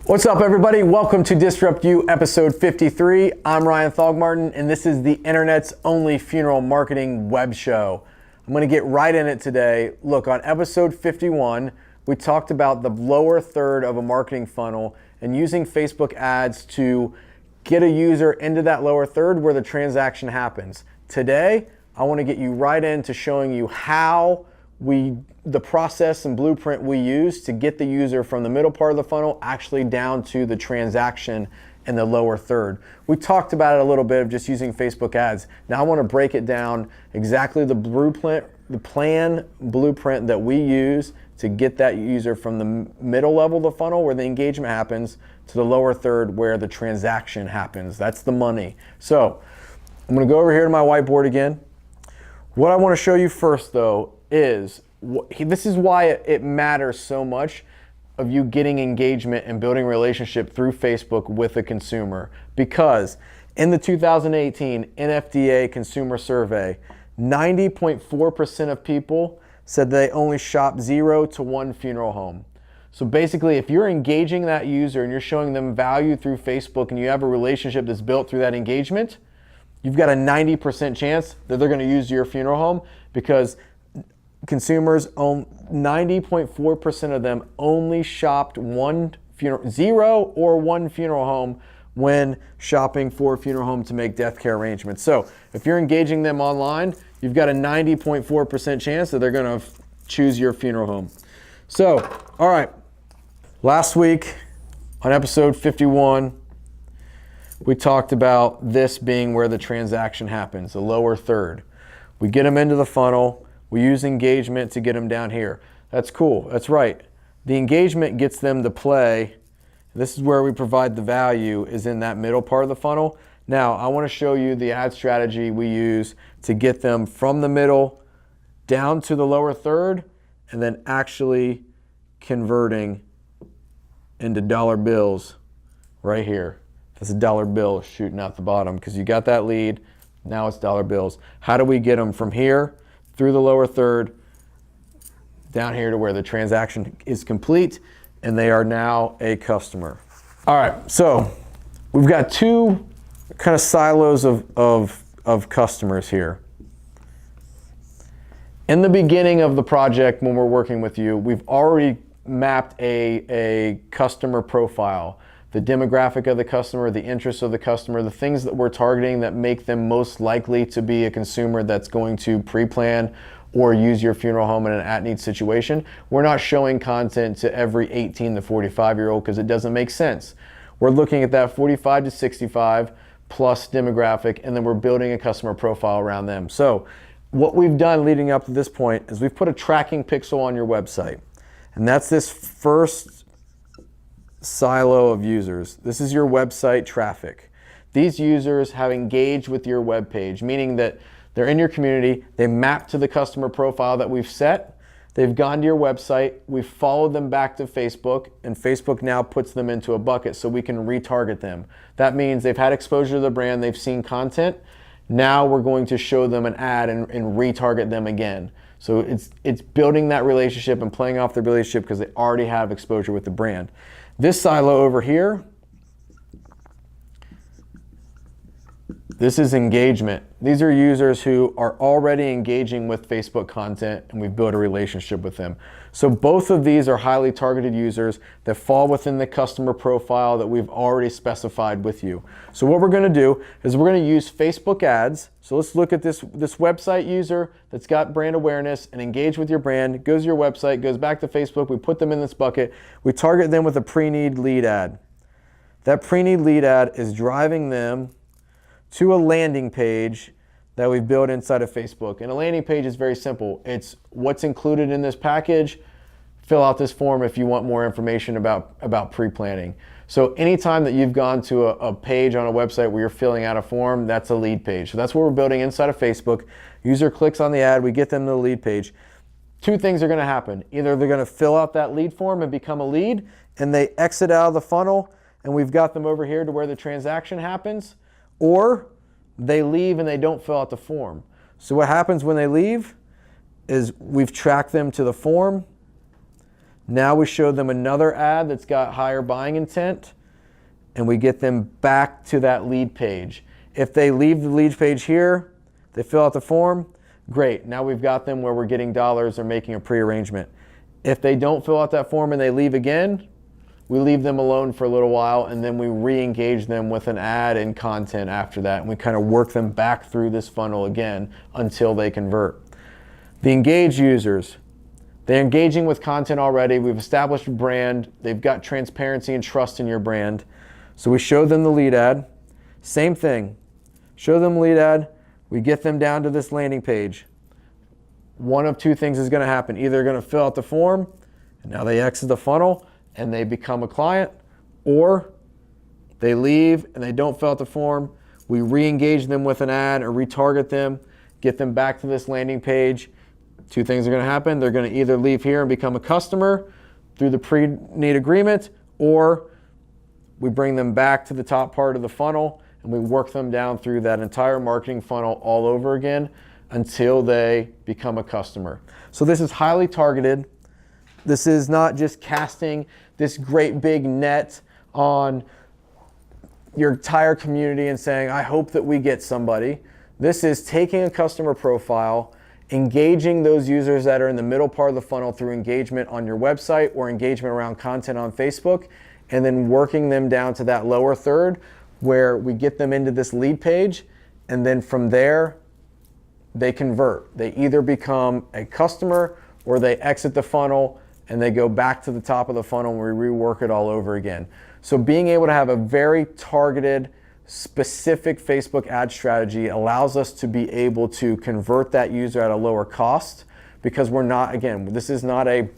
What's up, everybody? Welcome to DISRUPTu episode 53. I'm Ryan Thogmartin, and this is the internet's only funeral marketing web show. I'm going to get right in it today. Look, on episode 51, we talked about the lower third of a marketing funnel and using Facebook ads to get a user into that lower third where the transaction happens. Today, I want to get you right into showing you how the process and blueprint we use to get the user from the middle part of the funnel actually down to the transaction in the lower third. We talked about it a little bit of just using Facebook ads. Now I want to break it down exactly the blueprint that we use to get that user from the middle level of the funnel where the engagement happens to the lower third where the transaction happens. That's the money. So I'm going to go over here to my whiteboard again. What I want to show you first though is, this is why it matters so much of you getting engagement and building a relationship through Facebook with a consumer. Because in the 2018 NFDA consumer survey, 90.4% of people said they only shop 0 to 1 funeral home. So basically, if you're engaging that user and you're showing them value through Facebook and you have a relationship that's built through that engagement, you've got a 90% chance that they're going to use your funeral home, because consumers, 90.4% of them only shopped 0 or 1 funeral home when shopping for a funeral home to make death care arrangements. So if you're engaging them online, you've got a 90.4% chance that they're going to choose your funeral home. So, all right, last week on episode 51, we talked about this being where the transaction happens, the lower third. We get them into the funnel. We use engagement to get them down here. That's cool. That's right. The engagement gets them to play. This is where we provide the value, is in that middle part of the funnel. Now, I want to show you the ad strategy we use to get them from the middle down to the lower third and then actually converting into dollar bills right here. That's a dollar bill shooting out the bottom because you got that lead. Now it's dollar bills. How do we get them from here through the lower third down here to where the transaction is complete and they are now a customer? All right, so we've got two kind of silos of customers here. In the beginning of the project, when we're working with you, we've already mapped a customer profile, the demographic of the customer, the interests of the customer, the things that we're targeting that make them most likely to be a consumer that's going to pre-plan or use your funeral home in an at-need situation. We're not showing content to every 18 to 45-year-old because it doesn't make sense. We're looking at that 45 to 65 plus demographic, and then we're building a customer profile around them. So what we've done leading up to this point is we've put a tracking pixel on your website, and that's this first silo of users. This is your website traffic. These users have engaged with your web page, meaning that they're in your community, they map to the customer profile that we've set, they've gone to your website, we've followed them back to Facebook, and Facebook now puts them into a bucket so we can retarget them. That means they've had exposure to the brand, they've seen content, now we're going to show them an ad and retarget them again. So it's building that relationship and playing off the relationship because they already have exposure with the brand. This silo over here, this is engagement. These are users who are already engaging with Facebook content and we've built a relationship with them. So both of these are highly targeted users that fall within the customer profile that we've already specified with you. So what we're going to do is we're going to use Facebook ads. So let's look at this website user that's got brand awareness and engage with your brand, goes to your website, goes back to Facebook, we put them in this bucket, we target them with a pre-need lead ad. That pre-need lead ad is driving them to a landing page that we've built inside of Facebook. And a landing page is very simple. It's what's included in this package. Fill out this form if you want more information about pre-planning. So anytime that you've gone to a page on a website where you're filling out a form, that's a lead page. So that's what we're building inside of Facebook. User clicks on the ad, we get them to the lead page. Two things are gonna happen. Either they're gonna fill out that lead form and become a lead, and they exit out of the funnel, and we've got them over here to where the transaction happens, or they leave and they don't fill out the form. So what happens when they leave is we've tracked them to the form, Now we show them another ad that's got higher buying intent, and we get them back to that lead page. If they leave the lead page here, they fill out the form, great. Now we've got them where we're getting dollars or making a pre-arrangement. If they don't fill out that form and they leave again, we leave them alone for a little while, and then we re-engage them with an ad and content after that, and we kind of work them back through this funnel again until they convert. The engaged users, they're engaging with content already. We've established a brand. They've got transparency and trust in your brand. So we show them the lead ad. Same thing. Show them the lead ad. We get them down to this landing page. One of two things is going to happen. Either they're going to fill out the form, and now they exit the funnel and they become a client, or they leave and they don't fill out the form. We re-engage them with an ad or retarget them, get them back to this landing page. Two things are going to happen. They're going to either leave here and become a customer through the pre-need agreement, or we bring them back to the top part of the funnel and we work them down through that entire marketing funnel all over again until they become a customer. So this is highly targeted. This is not just casting this great big net on your entire community and saying, I hope that we get somebody. This is taking a customer profile, engaging those users that are in the middle part of the funnel through engagement on your website or engagement around content on Facebook, and then working them down to that lower third where we get them into this lead page, and then from there, they convert. They either become a customer or they exit the funnel and they go back to the top of the funnel and we rework it all over again. So being able to have a very targeted, specific Facebook ad strategy allows us to be able to convert that user at a lower cost, because we're not, again, this is not a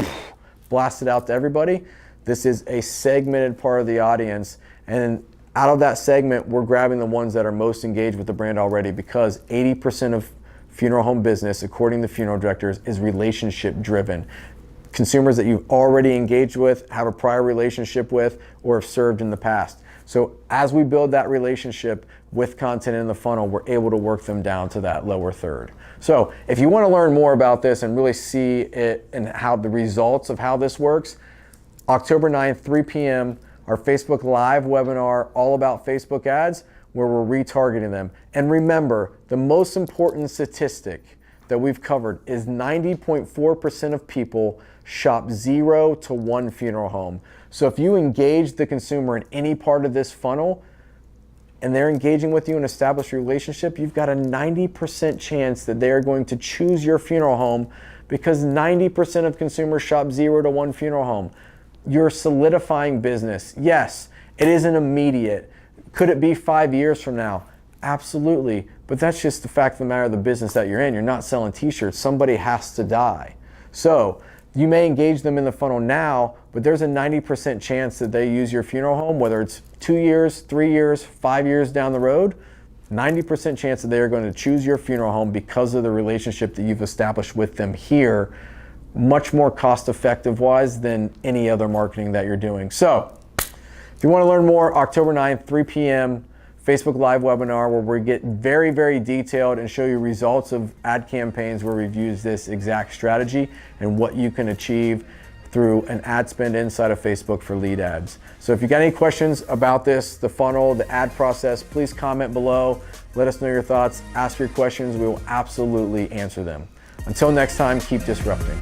blast it out to everybody. This is a segmented part of the audience, and out of that segment, we're grabbing the ones that are most engaged with the brand already, because 80% of funeral home business, according to funeral directors, is relationship driven. Consumers that you've already engaged with, have a prior relationship with, or have served in the past. So as we build that relationship with content in the funnel, we're able to work them down to that lower third. So if you want to learn more about this and really see it and how the results of how this works, October 9th, 3 p.m., our Facebook Live webinar all about Facebook ads, where we're retargeting them. And remember, the most important statistic that we've covered is 90.4% of people shop 0 to 1 funeral home. So if you engage the consumer in any part of this funnel and they're engaging with you and establish a relationship, you've got a 90% chance that they're going to choose your funeral home, because 90% of consumers shop 0 to 1 funeral home. You're solidifying business. Yes, it isn't immediate. Could it be 5 years from now? Absolutely. But that's just the fact of the matter of the business that you're in. You're not selling t-shirts. Somebody has to die. So you may engage them in the funnel now, but there's a 90% chance that they use your funeral home, whether it's 2 years, 3 years, 5 years down the road, 90% chance that they are going to choose your funeral home because of the relationship that you've established with them here, much more cost-effective wise than any other marketing that you're doing. So if you want to learn more, October 9th, 3 p.m., Facebook Live webinar, where we get very, very detailed and show you results of ad campaigns where we've used this exact strategy and what you can achieve through an ad spend inside of Facebook for lead ads. So if you got any questions about this, the funnel, the ad process, please comment below. Let us know your thoughts. Ask your questions. We will absolutely answer them. Until next time, keep disrupting.